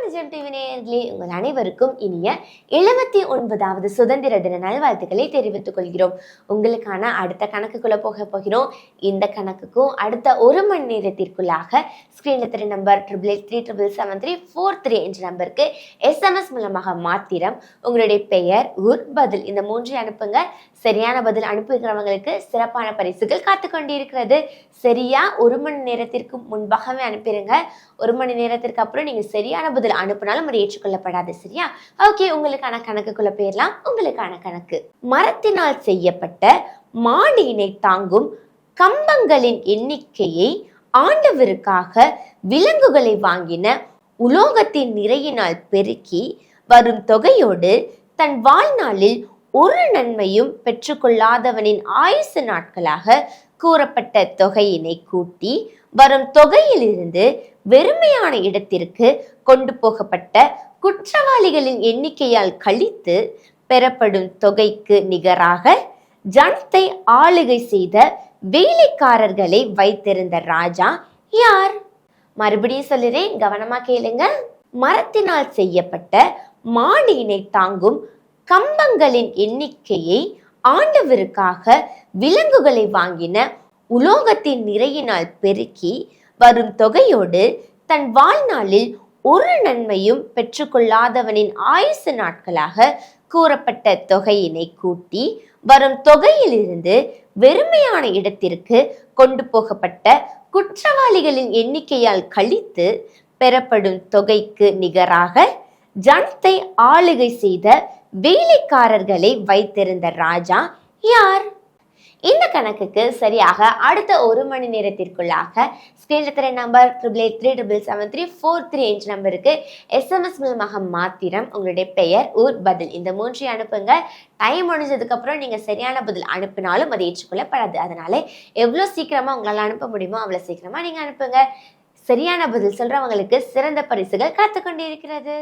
நிஜம் டிவி நேயர்களே, உங்கள் அனைவருக்கும் இனிய 79வது சுதந்திர தின நல்வாழ்த்துக்களை தெரிவித்துக் கொள்கிறோம். உங்களுக்கான அடுத்த கணக்குக்குள்ள போகிறோம். இந்த கணக்குக்கும் அடுத்த 1 மணி நேரத்திற்குள்ளாக ஸ்கிரீன்ல தெரிய நம்பர் 8833777343 என்ற நம்பருக்கு SMS மூலமாக மாத்திரம் உங்களுடைய பெயர், ஊர், பதில் இந்த 3 அனுப்புங்க. சரியான பதில் அனுப்புகிறவங்களுக்கு சிறப்பான பரிசுகள் காத்து கொண்டிருக்கிறது. சரியா 1 மணி நேரத்திற்கு முன்பாகவே அனுப்பிடுங்க. 1 மணி நேரத்திற்கு அப்புறம் நீங்க சரியான பதில் அனுப்பினாலும் அது ஏற்றுக்கொள்ளப்படாது. சரியா? ஓகே, உங்களுக்கான கணக்குக்குள்ள போயிடலாம். உங்களுக்கான கணக்கு: மரத்தினால் செய்யப்பட்ட மாடியினை தாங்கும் கம்பங்களின் எண்ணிக்கையை ஆண்டவருக்காக விலங்குகளை வாங்கின உலோகத்தின் நிறையினால் பெருக்கி வரும் தொகையோடு தன் வாழ்நாளில் ஒரு நன்மையும் பெற்றுக்கொள்ளாதவனின் ஆயுசு நாட்களாக கூறப்பட்ட தொகையினை கூட்டி வரும் தொகையிலிருந்து வெறுமையான இடத்திற்கு கொண்டு போகப்பட்ட குற்றவாளிகளின் எண்ணிக்கையால் கழித்து பெறப்படும் தொகைக்கு நிகராக ஜனத்தை ஆளுகை செய்த வேலைக்காரர்களை வைத்திருந்த ராஜா யார்? மறுபடியும் சொல்லுறேன், கவனமா கேளுங்க. மரத்தினால் செய்யப்பட்ட மாடியினை தாங்கும் கம்பங்களின் எண்ணிக்கையை ஆண்டவருக்காக விலங்குகளை வாங்கின உலோகத்தின் நிறையினால் பெருக்கி வரும் தொகையோடு தன் வாழ்நாளில் ஒரு நன்மையும் பெற்றுக்கொள்ளாதவனின் ஆயுசு நாட்களாக கூறப்பட்ட தொகையினை கூட்டி வரும் தொகையிலிருந்து வெறுமையான இடத்திற்கு கொண்டு போகப்பட்ட குற்றவாளிகளின் எண்ணிக்கையால் கழித்து பெறப்படும் தொகைக்கு நிகராக ஜனத்தை ஆளுகை செய்த வேலைக்காரர்களை வைத்திருந்த ராஜா யார்? இந்த கணக்குக்கு சரியாக அடுத்த 1 மணி நேரத்திற்குள்ளாக ஸ்கிரீன்ல தெரிய நம்பர் 8833777343 என்ற நம்பருக்கு SMS மூலமாக மாத்திரம் உங்களுடைய பெயர், ஊர், பதில் இந்த 3 அனுப்புங்க. டைம் முடிஞ்சதுக்கு அப்புறம் நீங்க சரியான பதில் அனுப்பினாலும் அது ஏற்றுக்கொள்ளப்படாது. அதனால எவ்வளவு சீக்கிரமா உங்களால அனுப்ப முடியுமோ அவ்வளவு சீக்கிரமா நீங்க அனுப்புங்க. சரியான பதில் சொல்றவங்களுக்கு சிறந்த பரிசுகள் காத்து கொண்டிருக்கிறது.